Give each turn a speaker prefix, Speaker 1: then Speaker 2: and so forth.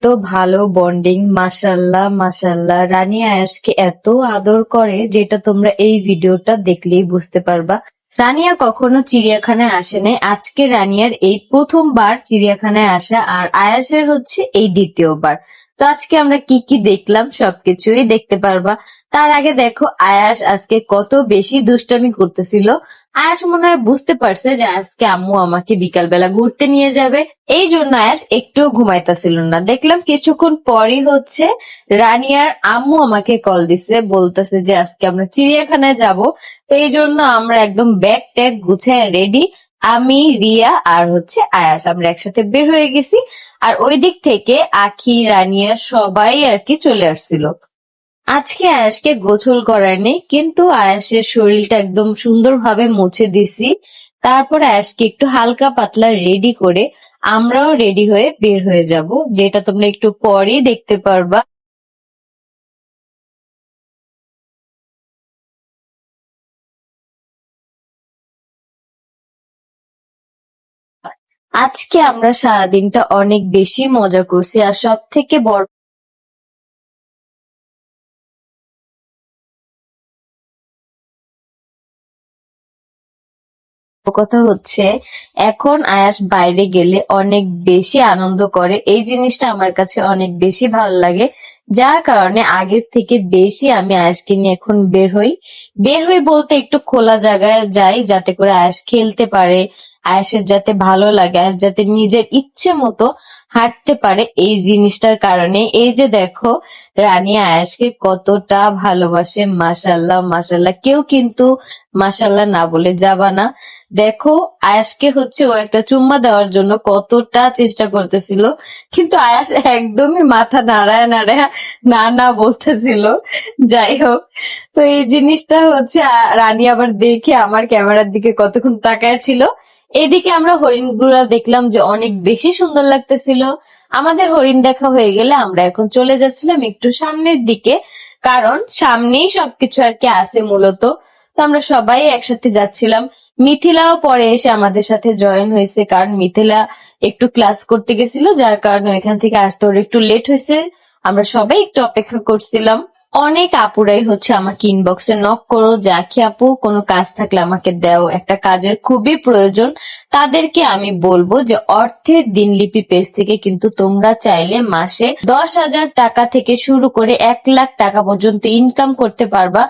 Speaker 1: ভালো বন্ডিং, মাশাল্লাহ মাশাল্লাহ। রানী আয়াশকে এত আদর করে যেটা তোমরা এই ভিডিওটা দেখলেই বুঝতে পারবা। রানিয়া কখনো চিড়িয়াখানায় আসে নাই, আজকে রানিয়ার এই প্রথমবার চিড়িয়াখানায় আসা, আর আয়াশের হচ্ছে এই দ্বিতীয়বার। তো আজকে আমরা কি কি দেখলাম সবকিছুই দেখতে পারবা। তার আগে দেখো আয়াশ আজকে কত বেশি দুষ্টামি করতেছিল। আয়াশ মনে হয় বুঝতে পারছে যে আজকে আম্মু আমাকে বিকালবেলা ঘুরতে নিয়ে যাবে, এই জন্য আয়াশ একটুও ঘুমাইতেছিল না। দেখলাম কিছুক্ষণ পরই হচ্ছে রানিয়ার আম্মু আমাকে কল দিছে, বলতেছে যে আজকে আমরা চিড়িয়াখানায় যাব। তো এই জন্য আমরা একদম ব্যাগ ট্যাগ গুছায় রেডি, আমি, রিয়া আর হচ্ছে আয়াশ আমরা একসাথে বের হয়ে গেছি। আর ওই দিক থেকে আখি, রানিয়া সবাই আর কি চলে আসছিল। আজকে আয়াশকে গোসল করায়নি, কিন্তু আয়াশের শরীরটা একদম সুন্দরভাবে মুছে দিছি। তারপর আয়াশকে একটু হালকা পাতলা রেডি করে আমরাও রেডি হয়ে বের হয়ে যাব, যেটা তোমরা একটু পরেই দেখতে পারবা। আজকে আমরা সারাদিনটা অনেক বেশি মজা করছি, আর সব থেকে বড় কথা হচ্ছে এখন আয়াস বাইরে গেলে অনেক বেশি আনন্দ করে, এই জিনিসটা আমার কাছে অনেক বেশি ভালো লাগে। যার কারণে আগের থেকে বেশি আমি আয়াসকে নিয়ে এখন বের হই বলতে একটু খোলা জায়গায় যাই, যাতে করে আয়াস খেলতে পারে, আয়াসের যাতে ভালো লাগে, আয়াস যাতে নিজের ইচ্ছে মতো হাঁটতে পারে। এই জিনিসটার কারণে এই যে দেখো রানী আয়াসকে কতটা ভালোবাসে, মাশাল্লাহ মাশাল্লাহ, কেউ কিন্তু মাশাল্লাহ না বলে যাবা না। দেখো আয়াসকে হচ্ছে ও একটা চুম্মা দেওয়ার জন্য কতটা চেষ্টা করতেছিল, কিন্তু আয়াস একদমই মাথা নাড়ায় নাড়ায় না না বলতেছিল। যাই হোক, তো এই জিনিসটা হচ্ছে রানী আবার দেখে আমার ক্যামেরার দিকে কতক্ষণ তাকায় ছিল। এদিকে আমরা হরিণগুলা দেখলাম যে অনেক বেশি সুন্দর লাগতেছিল। আমাদের হরিণ দেখা হয়ে গেলে আমরা এখন চলে যাচ্ছিলাম একটু সামনের দিকে, কারণ সামনেই সবকিছু আর কি আছে মূলত। তো আমরা সবাই একসাথে যাচ্ছিলাম। মিথিলাও পরে এসে আমাদের সাথে জয়েন হয়েছে, কারণ মিথিলা একটু ক্লাস করতে গেছিল, যার কারণে এখান থেকে আসতে ওর একটু লেট হয়েছে। আমরা সবাই একটু অপেক্ষা করছিলাম। অনেক আপুরাই হচ্ছে আমাকে ইনবক্সে নক করো যে আখি আপু কোনো কাজ থাকলে আমাকে দাও, একটা কাজের খুবই প্রয়োজন। তাদেরকে আমি বলবো যে অর্থের দিনলিপি পেজ থেকে কিন্তু তোমরা চাইলে মাসে 10,000 টাকা থেকে শুরু করে 1 লাখ টাকা পর্যন্ত ইনকাম করতে পারবা।